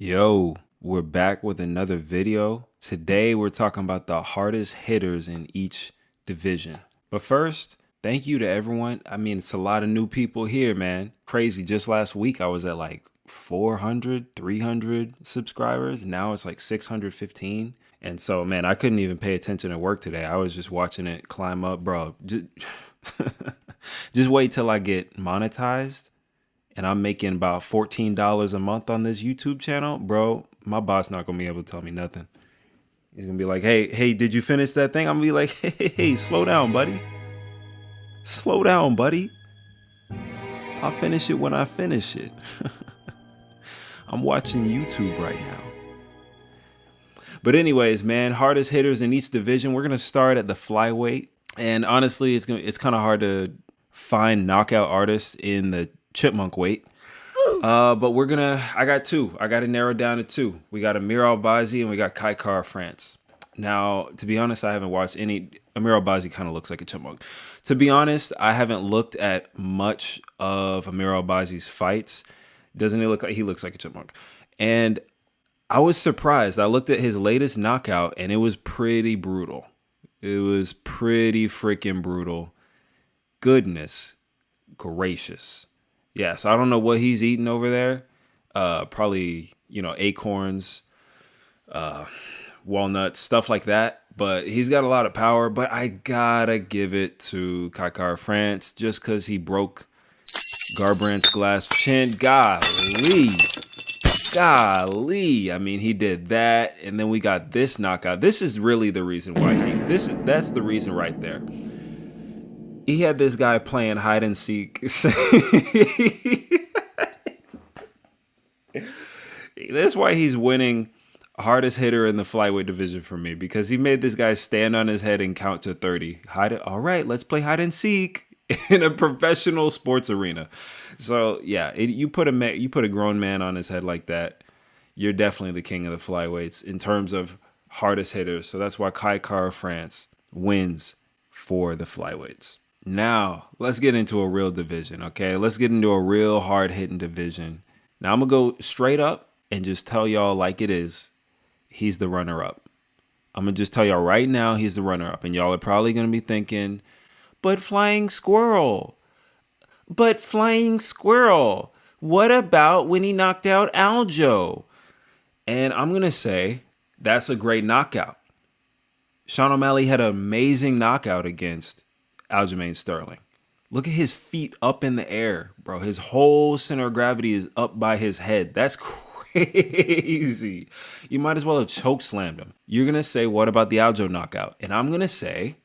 Yo, we're back with another video. Today we're talking about the hardest hitters in each division. But first, thank you to everyone. I mean, it's a lot of new people here, man. Crazy. Just last week I was at like 400, 300 subscribers. Now it's like 615. And so, man, I couldn't even pay attention at work today. I was just watching it climb up, bro. Just wait till I get monetized and I'm making about $14 a month on this YouTube channel, bro, my boss not gonna be able to tell me nothing. He's gonna be like, hey, did you finish that thing? I'm gonna be like, hey, slow down, buddy. Slow down, buddy. I'll finish it when I finish it. I'm watching YouTube right now. But anyways, man, hardest hitters in each division. We're gonna start at the flyweight. And honestly, it's kind of hard to find knockout artists in the chipmunk weight. But I got two. I got to narrow down to two. We got Amir Albazi and we got Kai France. Now, to be honest, I haven't watched any. Amir Albazi kind of looks like a chipmunk. To be honest, I haven't looked at much of Amir Albazi's fights. Doesn't he look like he looks like a chipmunk? And I was surprised. I looked at his latest knockout and it was pretty brutal. It was pretty freaking brutal. Goodness gracious. Yes, I don't know what he's eating over there. Probably, acorns, walnuts, stuff like that. But he's got a lot of power. But I gotta give it to Kai France just because he broke Garbrandt's glass chin. Golly. I mean, he did that. And then we got this knockout. This is really the reason why that's the reason right there. He had this guy playing hide and seek. That's why he's winning hardest hitter in the flyweight division for me, because he made this guy stand on his head and count to 30. All right, let's play hide and seek in a professional sports arena. So yeah, you put a grown man on his head like that, you're definitely the king of the flyweights in terms of hardest hitters. So that's why Kai France wins for the flyweights. Now, let's get into a real division, okay? Let's get into a real hard-hitting division. Now, I'm going to go straight up and just tell y'all like it is. He's the runner-up. I'm going to just tell y'all right now he's the runner-up. And y'all are probably going to be thinking, but Flying Squirrel. What about when he knocked out Aljo? And I'm going to say that's a great knockout. Sean O'Malley had an amazing knockout against Aljamain Sterling. Look at his feet up in the air, bro. His whole center of gravity is up by his head. That's crazy. You might as well have choke slammed him. You're going to say, what about the Aljo knockout? And I'm going to say,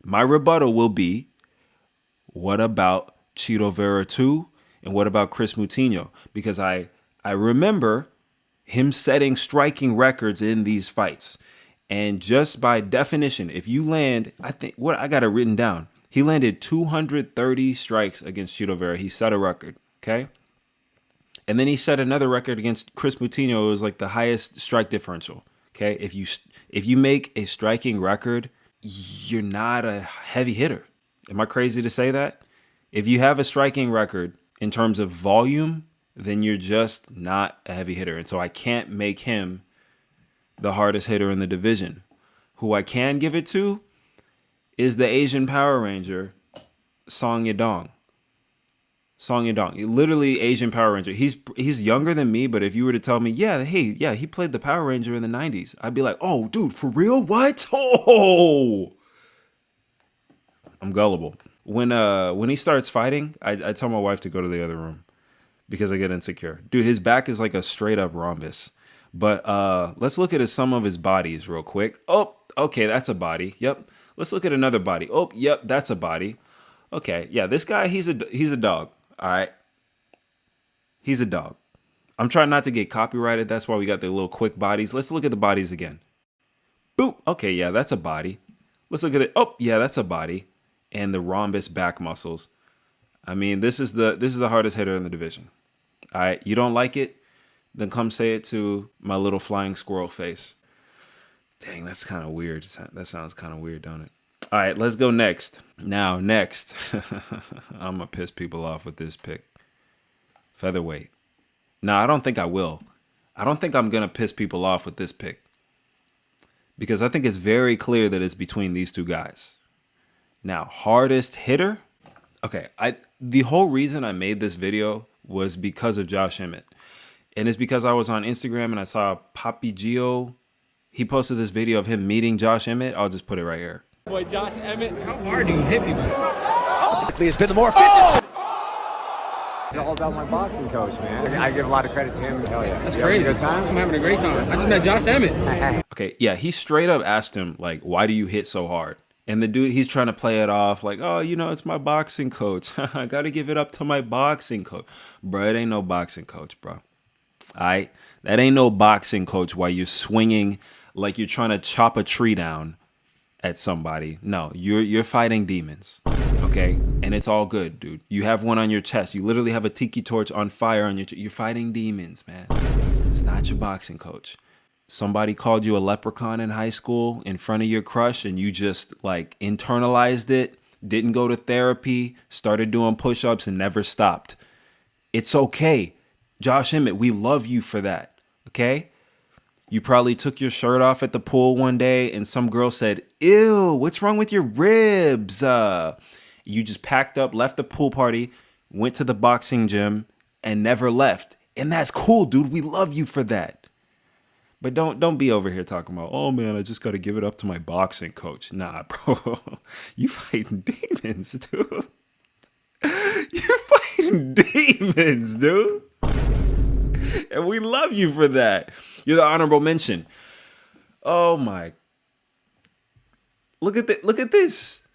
my rebuttal will be, what about Chito Vera 2? And what about Chris Moutinho? Because I remember him setting striking records in these fights. And just by definition, if you land, I got it written down. He landed 230 strikes against Chito Vera. He set a record, okay? And then he set another record against Chris Moutinho. It was like the highest strike differential, okay? If you make a striking record, you're not a heavy hitter. Am I crazy to say that? If you have a striking record in terms of volume, then you're just not a heavy hitter. And so I can't make him the hardest hitter in the division. Who I can give it to is the Asian Power Ranger, Song Yadong. Literally Asian Power Ranger. He's younger than me, but if you were to tell me, he played the Power Ranger in the 90s, I'd be like, oh, dude, for real? What? Oh! I'm gullible. When he starts fighting, I tell my wife to go to the other room because I get insecure. Dude, his back is like a straight up rhombus. But let's look at some of his bodies real quick. Oh, okay, that's a body. Yep. Let's look at another body. Oh, yep, that's a body. Okay, yeah, this guy, he's a dog. All right. He's a dog. I'm trying not to get copyrighted. That's why we got the little quick bodies. Let's look at the bodies again. Boop. Okay, yeah, that's a body. Let's look at it. Oh, yeah, that's a body. And the rhombus back muscles. I mean, this is the hardest hitter in the division. All right, you don't like it? Then come say it to my little flying squirrel face. Dang, that's kind of weird. That sounds kind of weird, don't it? All right, let's go next. Now, next. I'm going to piss people off with this pick. Featherweight. No, I don't think I will. I don't think I'm going to piss people off with this pick because I think it's very clear that it's between these two guys. Now, hardest hitter? Okay, the whole reason I made this video was because of Josh Emmett. And it's because I was on Instagram and I saw Papi Gio. He posted this video of him meeting Josh Emmett. I'll just put it right here. Boy, Josh Emmett, how hard do you hit people? He's been the more efficient. It's all about my boxing coach, man. I give a lot of credit to him. Hell yeah. That's crazy. Good time? I'm having a great time. I just met Josh Emmett. Okay, yeah, he straight up asked him, like, why do you hit so hard? And the dude, he's trying to play it off like, oh, you know, it's my boxing coach. I got to give it up to my boxing coach. Bro, it ain't no boxing coach, bro. All right? That ain't no boxing coach while you're swinging like you're trying to chop a tree down at somebody. No, you're fighting demons, okay? And it's all good, dude. You have one on your chest. You literally have a tiki torch on fire on your chest. You're fighting demons, man. It's not your boxing coach. Somebody called you a leprechaun in high school in front of your crush and you just like internalized it, didn't go to therapy, started doing push-ups and never stopped. It's okay. Josh Emmett, we love you for that, okay? You probably took your shirt off at the pool one day and some girl said, ew, what's wrong with your ribs? You just packed up, left the pool party, went to the boxing gym and never left. And that's cool, dude. We love you for that. But don't be over here talking about, oh man, I just got to give it up to my boxing coach. Nah, bro. You fighting demons, dude. You're fighting demons, dude. And we love you for that. You're the honorable mention. Oh my. Look at this.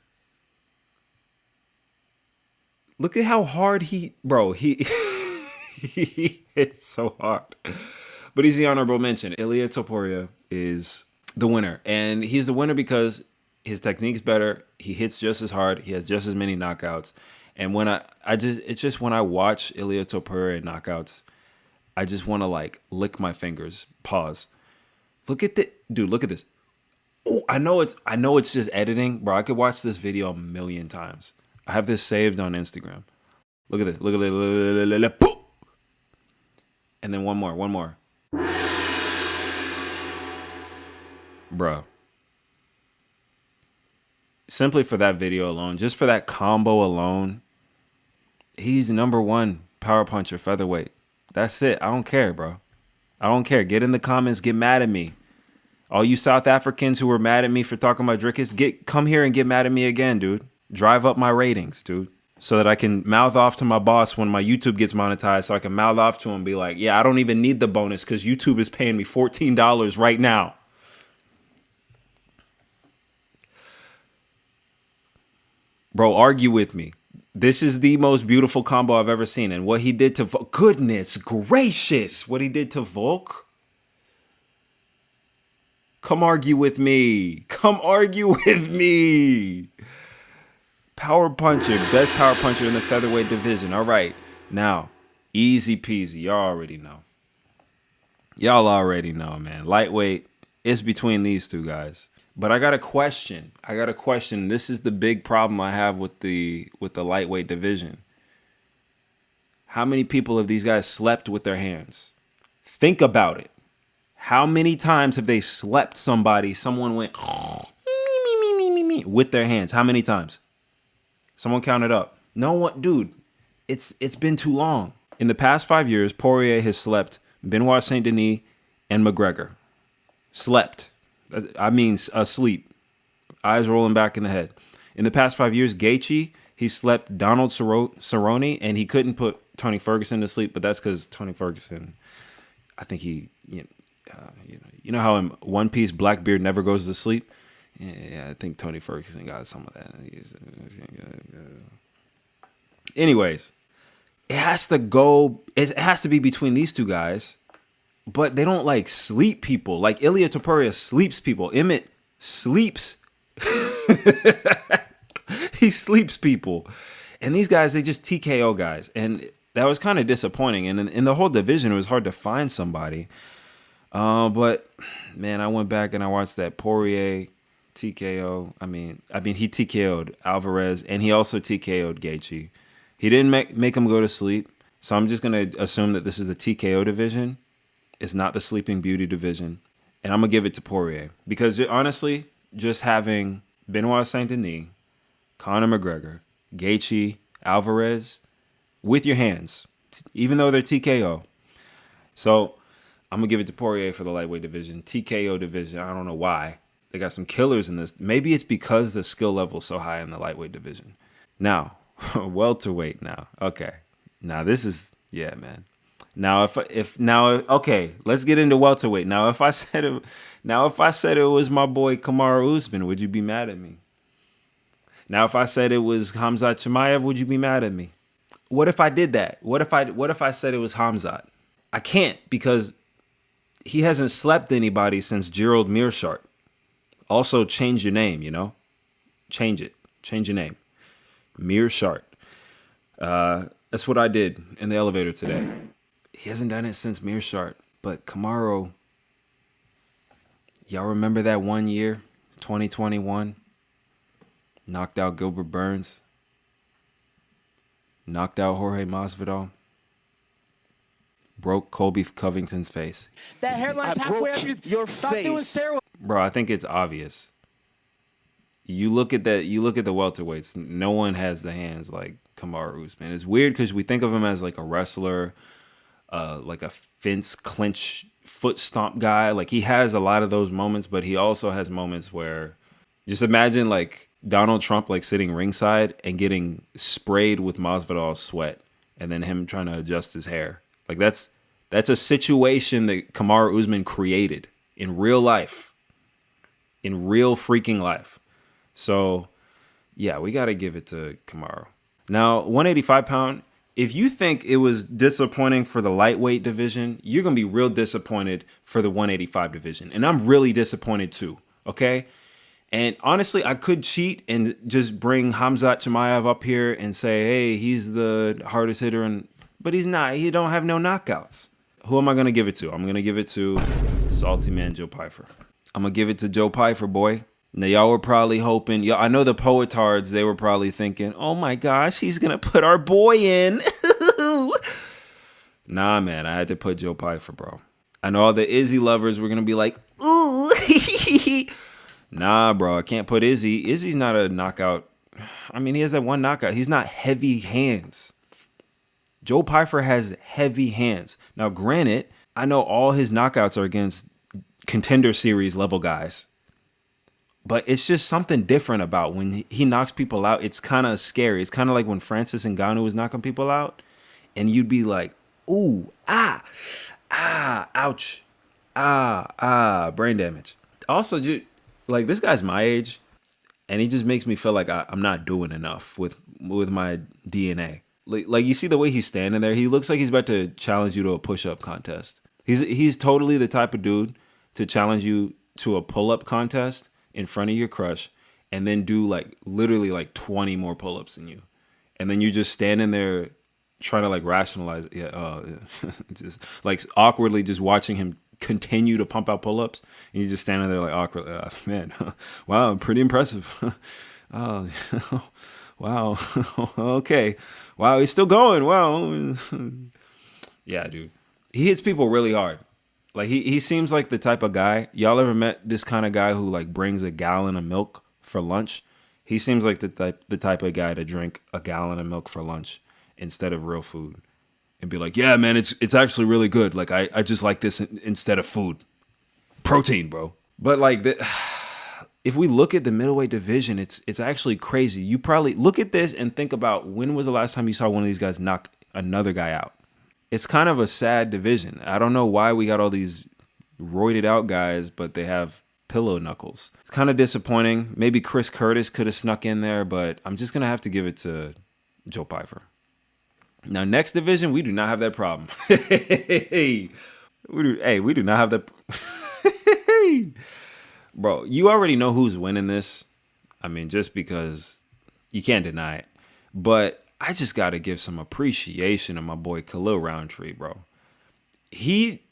Look at how hard he hits so hard. But he's the honorable mention. Ilia Topuria is the winner. And he's the winner because his technique's better. He hits just as hard. He has just as many knockouts. And when it's just when I watch Ilia Topuria knockouts, I just want to like lick my fingers. Pause. Look at dude, look at this. Oh, I know it's just editing, bro. I could watch this video a million times. I have this saved on Instagram. Look at it. Look at it. And then one more. Bro. Simply for that video alone, just for that combo alone, he's #1 power puncher featherweight. That's it. I don't care, bro. I don't care. Get in the comments. Get mad at me. All you South Africans who were mad at me for talking about Drickus, come here and get mad at me again, dude. Drive up my ratings, dude. So that I can mouth off to my boss when my YouTube gets monetized, so I can mouth off to him and be like, yeah, I don't even need the bonus because YouTube is paying me $14 right now. Bro, argue with me. This is the most beautiful combo I've ever seen. And what he did to Volk, goodness gracious, what he did to Volk. Come argue with me. Come argue with me. Power puncher, best power puncher in the featherweight division. All right, now, easy peasy. Y'all already know. Y'all already know, man. Lightweight, it's between these two guys. But I got a question. This is the big problem I have with the lightweight division. How many people have these guys slept with their hands? Think about it. How many times have they slept somebody? Someone went with their hands. How many times? Someone count it up. No one, dude. It's been too long. In the past 5 years, Poirier has slept Benoit Saint Denis and McGregor. Slept. I mean, asleep. Eyes rolling back in the head. In the past 5 years, Gaethje, he slept Donald Cerrone, and he couldn't put Tony Ferguson to sleep, but that's because Tony Ferguson, I think he, you know how in One Piece Blackbeard never goes to sleep? Yeah, I think Tony Ferguson got some of that. Anyways, it has to be between these two guys, but they don't like sleep people. Like Ilia Topuria sleeps people. Emmett sleeps. He sleeps people. And these guys, they just TKO guys. And that was kind of disappointing. And in the whole division, it was hard to find somebody. But man, I went back and I watched that Poirier TKO. I mean, he TKO'd Alvarez and he also TKO'd Gaethje. He didn't make him go to sleep. So I'm just going to assume that this is the TKO division. It's not the Sleeping Beauty division. And I'm going to give it to Poirier. Because honestly, just having Benoit Saint-Denis, Conor McGregor, Gaethje, Alvarez with your hands, even though they're TKO. So I'm going to give it to Poirier for the lightweight division. TKO division, I don't know why. They got some killers in this. Maybe it's because the skill level is so high in the lightweight division. Now, welterweight now. Okay. Now this is, yeah, man. Now okay, let's get into welterweight. Now if I said it was my boy Kamaru Usman, would you be mad at me? Now if I said it was Khamzat Chimaev, would you be mad at me? What if I did that? What if I said it was Khamzat? I can't, because he hasn't slept anybody since Gerald Meerschaert. Also, change your name, you know? Change it. Change your name. Meerschaert. That's what I did in the elevator today. He hasn't done it since Meerschaert. But Kamaru, y'all remember that one year, 2021? Knocked out Gilbert Burns. Knocked out Jorge Masvidal. Broke Colby Covington's face. That hairline's halfway up your stop face. Doing steroids. Bro, I think it's obvious. You look at the welterweights, no one has the hands like Kamaru Usman. It's weird because we think of him as like a wrestler, like a fence clinch foot stomp guy. Like he has a lot of those moments, but he also has moments where, just imagine like Donald Trump like sitting ringside and getting sprayed with Masvidal's sweat, and then him trying to adjust his hair. Like that's a situation that Kamaru Usman created in real life, in real freaking life. So, yeah, we got to give it to Kamaru. Now, 185 pound, if you think it was disappointing for the lightweight division, you're going to be real disappointed for the 185 division. And I'm really disappointed too, okay? And honestly, I could cheat and just bring Khamzat Chimaev up here and say, hey, he's the hardest hitter, but he's not. He don't have no knockouts. Who am I going to give it to? I'm going to give it to Salty Man Joe Pyfer. I'm going to give it to Joe Pyfer, boy. Now, y'all were probably hoping, I know the poetards, they were probably thinking, oh my gosh, he's going to put our boy in. Nah, man, I had to put Joe Pyfer, bro. I know all the Izzy lovers were going to be like, ooh. Nah, bro, I can't put Izzy. Izzy's not a knockout. I mean, he has that one knockout. He's not heavy hands. Joe Pyfer has heavy hands. Now, granted, I know all his knockouts are against Contender Series level guys. But it's just something different about when he knocks people out. It's kind of scary. It's kind of like when Francis Ngannou was knocking people out. And you'd be like, ooh, ouch, brain damage. Also, like, this guy's my age. And he just makes me feel like I'm not doing enough with my DNA. Like you see the way he's standing there. He looks like he's about to challenge you to a push-up contest. He's totally the type of dude to challenge you to a pull-up contest in front of your crush, and then do like literally like 20 more pull-ups than you, and then you just standing there trying to like rationalize it. Just like awkwardly just watching him continue to pump out pull-ups, and you're just standing there like awkwardly. Man, wow, pretty impressive. Oh, wow. Okay, wow, he's still going. Wow. Yeah, dude, he hits people really hard. Like he seems like the type of guy. Y'all ever met this kind of guy who like brings a gallon of milk for lunch? He seems like the type of guy to drink a gallon of milk for lunch instead of real food, and be like, yeah, man, it's actually really good. Like I just like this instead of food, protein, bro. But like if we look at the middleweight division, it's actually crazy. You probably look at this and think about, when was the last time you saw one of these guys knock another guy out? It's kind of a sad division. I don't know why we got all these roided out guys, but they have pillow knuckles. It's kind of disappointing. Maybe Chris Curtis could have snuck in there, but I'm just going to have to give it to Joe Pyfer. Now, next division, we do not have that problem. We do not have that. Bro, you already know who's winning this. I mean, just because you can't deny it. But I just got to give some appreciation to my boy Khalil Roundtree, bro. He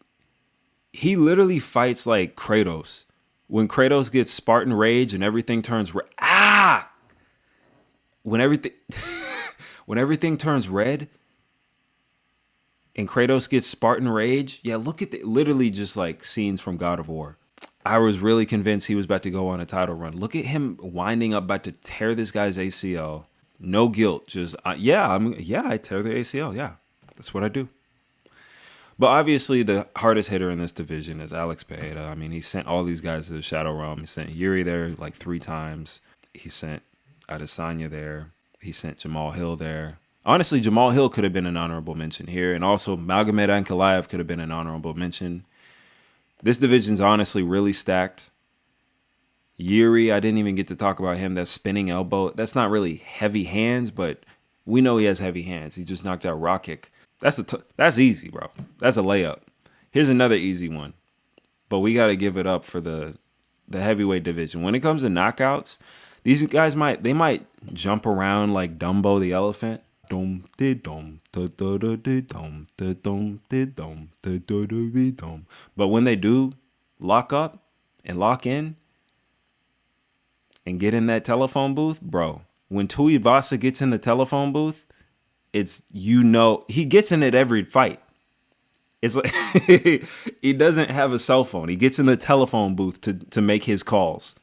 literally fights like Kratos. When Kratos gets Spartan rage and everything turns red. When everything turns red, And Kratos gets Spartan Rage. Yeah, look at literally just like scenes from God of War. I was really convinced he was about to go on a title run. Look at him winding up, about to tear this guy's ACL. No guilt, just I tear the ACL. Yeah, that's what I do. But obviously, the hardest hitter in this division is Alex Pereira. I mean, he sent all these guys to the Shadow Realm. He sent Yuri there like 3 times. He sent Adesanya there. He sent Jamal Hill there. Honestly, Jamal Hill could have been an honorable mention here. And also, Magomed Ankalaev could have been an honorable mention. This division's honestly really stacked. Yuri, I didn't even get to talk about him. That spinning elbow. That's not really heavy hands, but we know he has heavy hands. He just knocked out Rokic. That's easy, bro. That's a layup. Here's another easy one. But we got to give it up for the heavyweight division. When it comes to knockouts, these guys might jump around like Dumbo the elephant. But when they do lock up and lock in and get in that telephone booth, bro, when Tuivasa gets in the telephone booth, it's, he gets in it every fight. It's like he doesn't have a cell phone. He gets in the telephone booth to make his calls.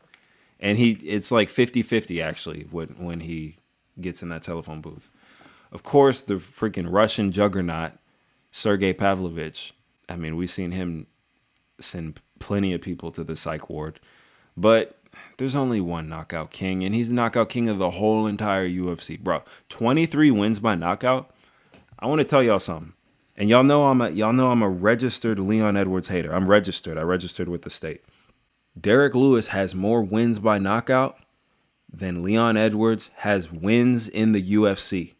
And it's like 50-50 actually when he gets in that telephone booth. Of course, the freaking Russian juggernaut, Sergey Pavlovich. I mean, we've seen him send plenty of people to the psych ward. But there's only one knockout king, and he's the knockout king of the whole entire UFC. Bro, 23 wins by knockout. I want to tell y'all something. And y'all know I'm a registered Leon Edwards hater. I'm registered. I registered with the state. Derek Lewis has more wins by knockout than Leon Edwards has wins in the UFC.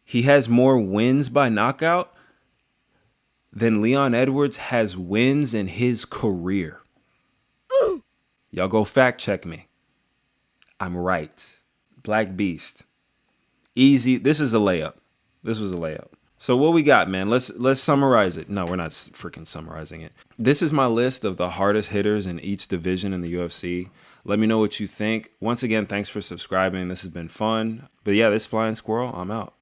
He has more wins by knockout than Leon Edwards has wins in his career. Y'all go fact check me. I'm right. Black Beast. Easy. This is a layup. This was a layup. So what we got, man? Let's summarize it. No, we're not freaking summarizing it. This is my list of the hardest hitters in each division in the UFC. Let me know what you think. Once again, thanks for subscribing. This has been fun. But yeah, this flying squirrel, I'm out.